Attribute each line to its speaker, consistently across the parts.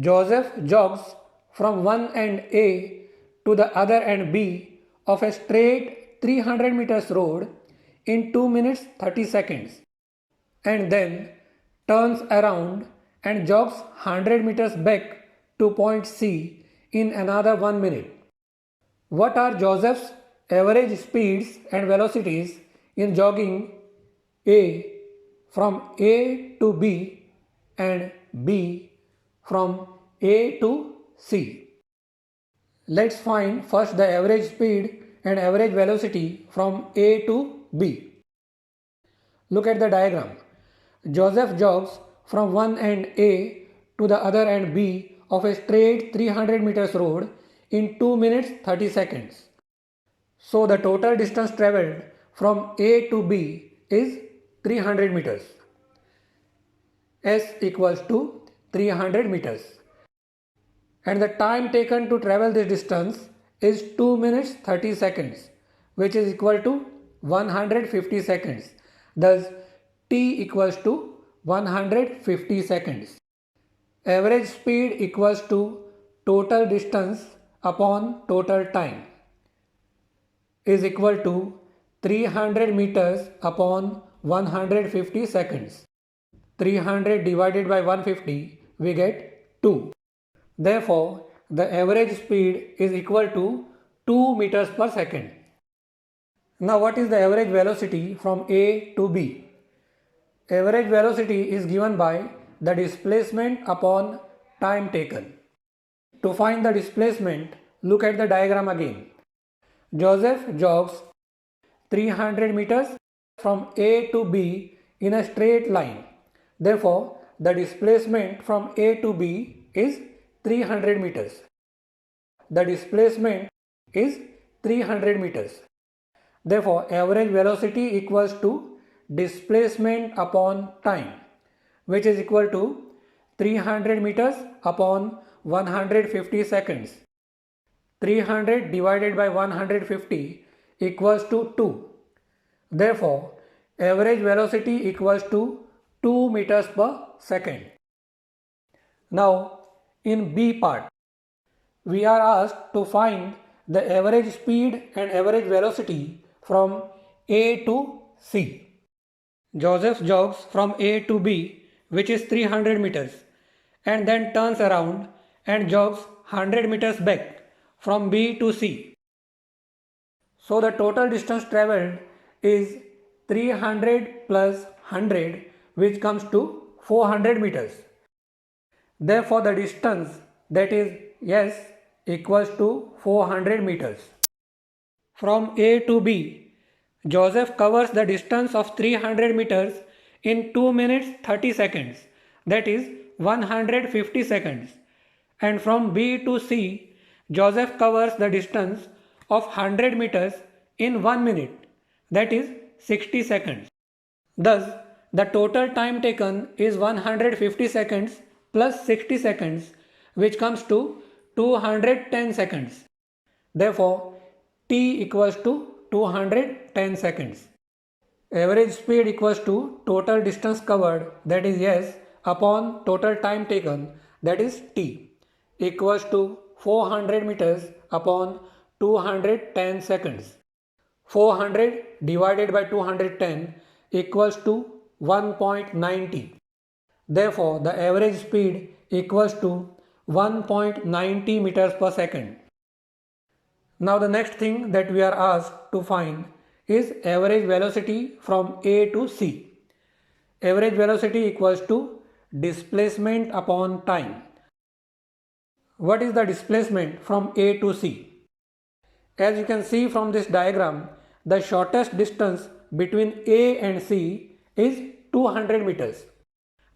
Speaker 1: Joseph jogs from one end A to the other end B of a straight 300 meters road in 2 minutes 30 seconds and then turns around and jogs 100 meters back to point C in another 1 minute. What are Joseph's average speeds and velocities in jogging A from A to B and B from A to C? Let's find first the average speed and average velocity from A to B. Look at the diagram. Joseph jogs from one end A to the other end B of a straight 300 meters road in 2 minutes 30 seconds. So the total distance travelled from A to B is 300 meters. S equals to 300 meters. And the time taken to travel this distance is 2 minutes 30 seconds, which is equal to 150 seconds. Thus, T equals to 150 seconds. Average speed equals to total distance upon total time is equal to 300 meters upon 150 seconds. 300 divided by 150, we get 2. Therefore, the average speed is equal to 2 meters per second. Now, what is the average velocity from A to B? Average velocity is given by the displacement upon time taken. To find the displacement, look at the diagram again. Joseph jogs 300 meters from A to B in a straight line. Therefore, the displacement from A to B is 300 meters. The displacement is 300 meters. Therefore, average velocity equals to displacement upon time, which is equal to 300 meters upon 150 seconds. 300 divided by 150 equals to 2. Therefore, average velocity equals to 2 meters per second. Now, in B part, we are asked to find the average speed and average velocity from A to C. Joseph jogs from A to B, which is 300 meters, and then turns around and jogs 100 meters back from B to C. So the total distance travelled is 300 plus 100, which comes to 400 meters. Therefore, the distance, that is S, equals to 400 meters. From A to B, Joseph covers the distance of 300 meters in 2 minutes 30 seconds, that is 150 seconds. And from B to C, Joseph covers the distance of 100 meters in 1 minute, that is 60 seconds. Thus, the total time taken is 150 seconds plus 60 seconds, which comes to 210 seconds. Therefore, T equals to 210 seconds. Average speed equals to total distance covered, that is S, upon total time taken, that is T, equals to 400 meters upon 210 seconds. 400 divided by 210 equals to 1.90. Therefore, the average speed equals to 1.90 meters per second. Now the next thing that we are asked to find is average velocity from A to C. Average velocity equals to displacement upon time. What is the displacement from A to C? As you can see from this diagram, the shortest distance between A and C is 200 meters.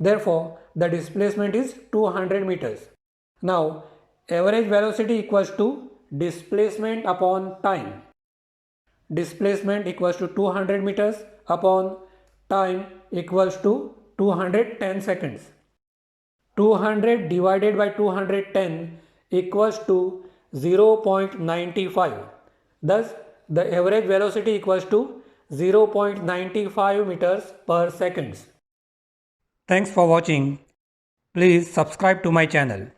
Speaker 1: Therefore, the displacement is 200 meters. Now, average velocity equals to displacement upon time. Displacement equals to 200 meters upon time equals to 210 seconds. 200 divided by 210 equals to 0.95. Thus, the average velocity equals to 0.95 meters per second. Thanks for watching. Please subscribe to my channel.